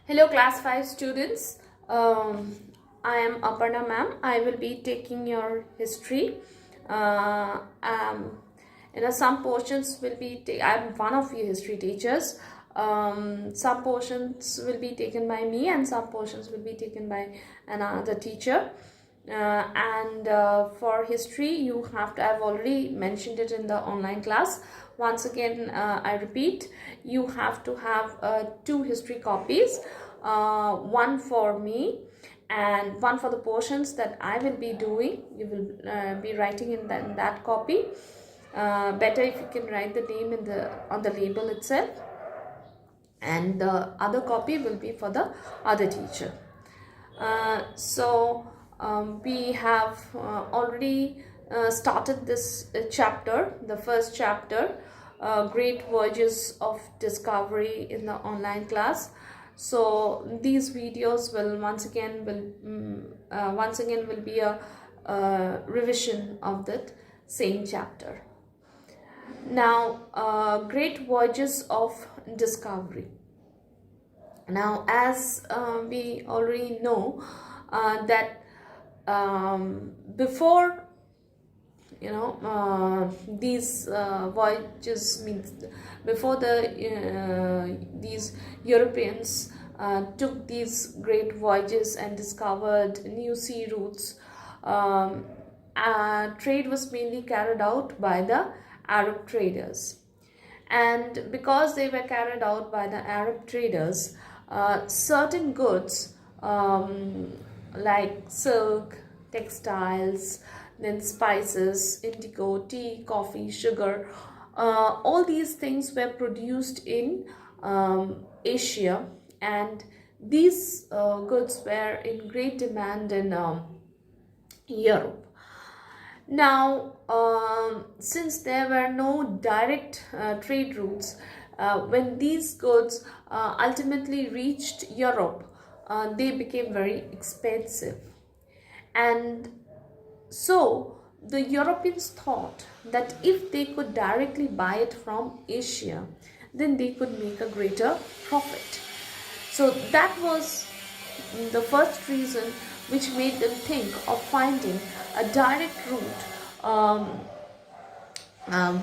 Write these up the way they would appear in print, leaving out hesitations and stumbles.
Hello class 5 students. I am Aparna Ma'am. I will be taking your history. Uh, um, some portions will be, I am one of your history teachers. Some portions will be taken by me and some portions will be taken by another teacher. For history, you have to, I've already mentioned it in the online class. Once again, I repeat, you have to have 2 history copies, one for me and one for the portions that I will be doing. You will be writing in that copy. Better if you can write the name on the label itself, and the other copy will be for the other teacher. We have already started this chapter, the first chapter, Great Voyages of Discovery, in the online class. So these videos will once again will be a revision of that same chapter. Now, Great Voyages of Discovery. Now, as we already know, that before these voyages, means before these Europeans took these great voyages and discovered new sea routes, trade was mainly carried out by the Arab traders. And because they were carried out by the Arab traders, certain goods like silk, textiles, then spices, indigo, tea, coffee, sugar, all these things were produced in Asia, and these goods were in great demand in Europe. Now, since there were no direct trade routes, when these goods ultimately reached Europe, they became very expensive. And so the Europeans thought that if they could directly buy it from Asia, then they could make a greater profit. So that was the first reason which made them think of finding a direct route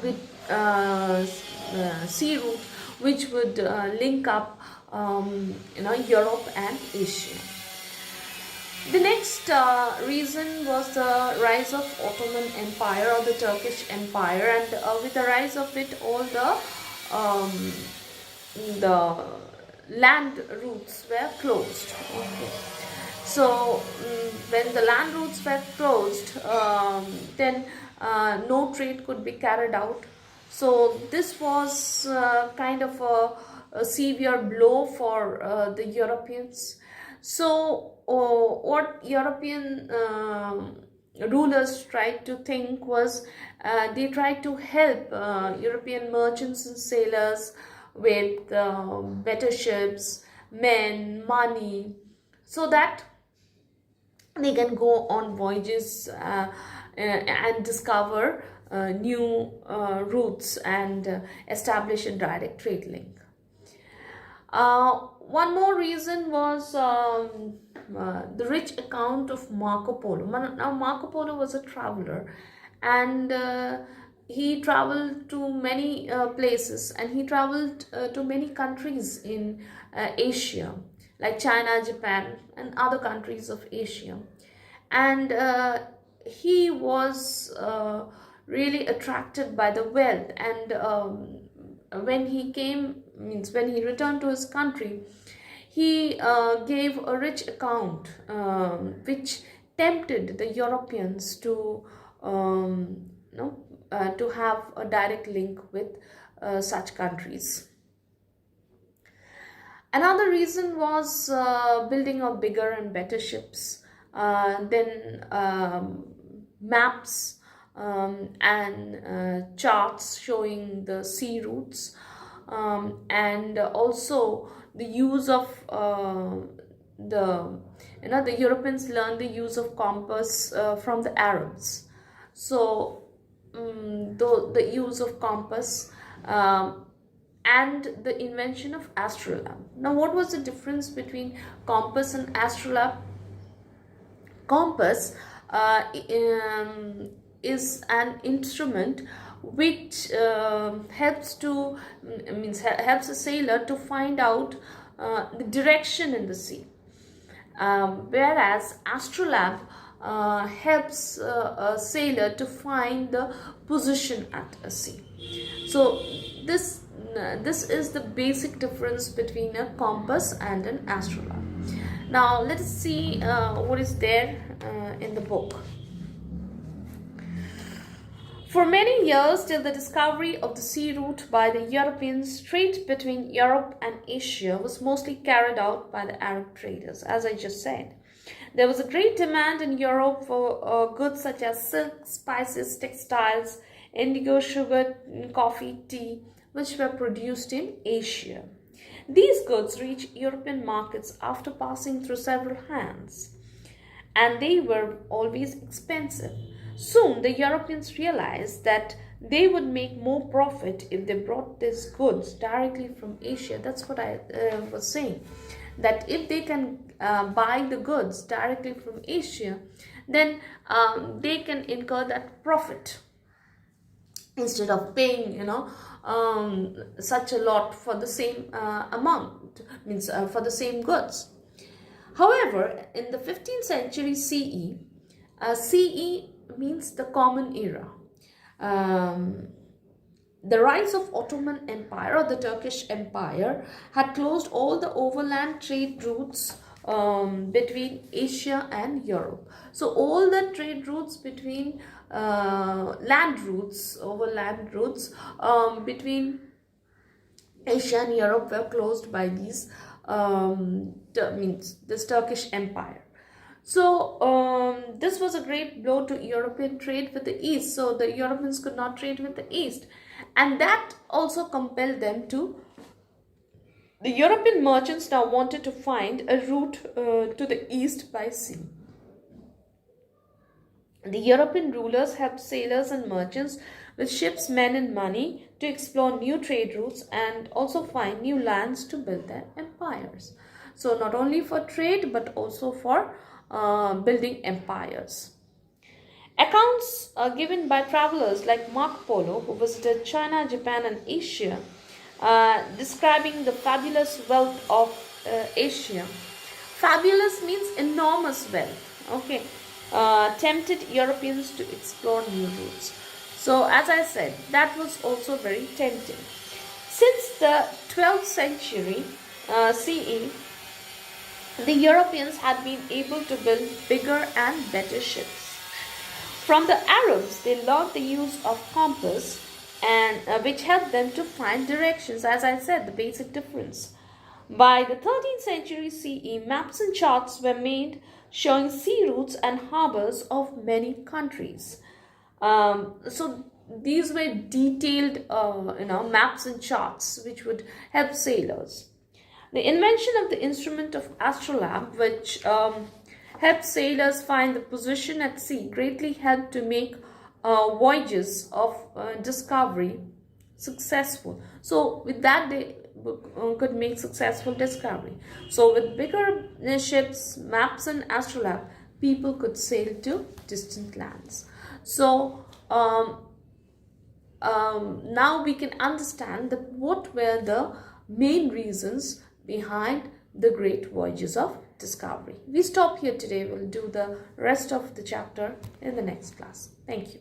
with sea route which would link up Europe and Asia. The next reason was the rise of Ottoman Empire or the Turkish Empire, and with the rise of it, all the land routes were closed. Okay. So when the land routes were closed, then no trade could be carried out. So this was kind of a severe blow for the Europeans. So what European rulers tried to think was, they tried to help European merchants and sailors with better ships, men, money, so that they can go on voyages and discover new routes and establish a direct trade link. One more reason was the rich account of Marco Polo. Now, Marco Polo was a traveler, and he traveled to many places, and he traveled to many countries in Asia, like China, Japan, and other countries of Asia. And he was really attracted by the wealth, and when he returned to his country, he gave a rich account which tempted the Europeans to have a direct link with such countries. Another reason was building of bigger and better ships, then maps and charts showing the sea routes, and also the use of the Europeans learned the use of compass from the Arabs. So the use of compass and the invention of astrolabe. Now, what was the difference between compass and astrolabe? Compass is an instrument which helps a sailor to find out the direction in the sea, whereas astrolabe helps a sailor to find the position at a sea. So this is the basic difference between a compass and an astrolabe. Now let us see what is there in the book. For many years, till the discovery of the sea route by the Europeans, trade between Europe and Asia was mostly carried out by the Arab traders, as I just said. There was a great demand in Europe for goods such as silk, spices, textiles, indigo, sugar, coffee, tea, which were produced in Asia. These goods reached European markets after passing through several hands, and they were always expensive. Soon the Europeans realized that they would make more profit if they brought these goods directly from Asia. That's what I was saying, that if they can buy the goods directly from Asia, then they can incur that profit instead of paying such a lot for the same amount, for the same goods. However, in the 15th century CE, CE means the Common Era. The rise of Ottoman Empire or the Turkish Empire had closed all the overland trade routes between Asia and Europe. So all the trade routes between overland routes between Asia and Europe were closed by these this Turkish Empire. So this was a great blow to European trade with the East. So the Europeans could not trade with the East, and that also compelled them to. The European merchants now wanted to find a route to the East by sea. The European rulers helped sailors and merchants with ships, men, and money to explore new trade routes and also find new lands to build their empires. So not only for trade but also for building empires. Accounts are given by travelers like Marco Polo, who visited China, Japan, and Asia, describing the fabulous wealth of Asia. Fabulous means enormous wealth. Okay, tempted Europeans to explore new routes. So as I said, that was also very tempting. Since the 12th century CE, the Europeans had been able to build bigger and better ships. From the Arabs, they learned the use of compass, and which helped them to find directions. As I said, the basic difference. By the 13th century CE, maps and charts were made showing sea routes and harbors of many countries. So these were detailed, maps and charts which would help sailors. The invention of the instrument of astrolabe, which helped sailors find the position at sea, greatly helped to make voyages of discovery successful. So with that, they could make successful discovery. So with bigger ships, maps, and astrolabe, people could sail to distant lands. So now we can understand that what were the main reasons behind the great voyages of discovery. We stop here today. We'll do the rest of the chapter in the next class. Thank you.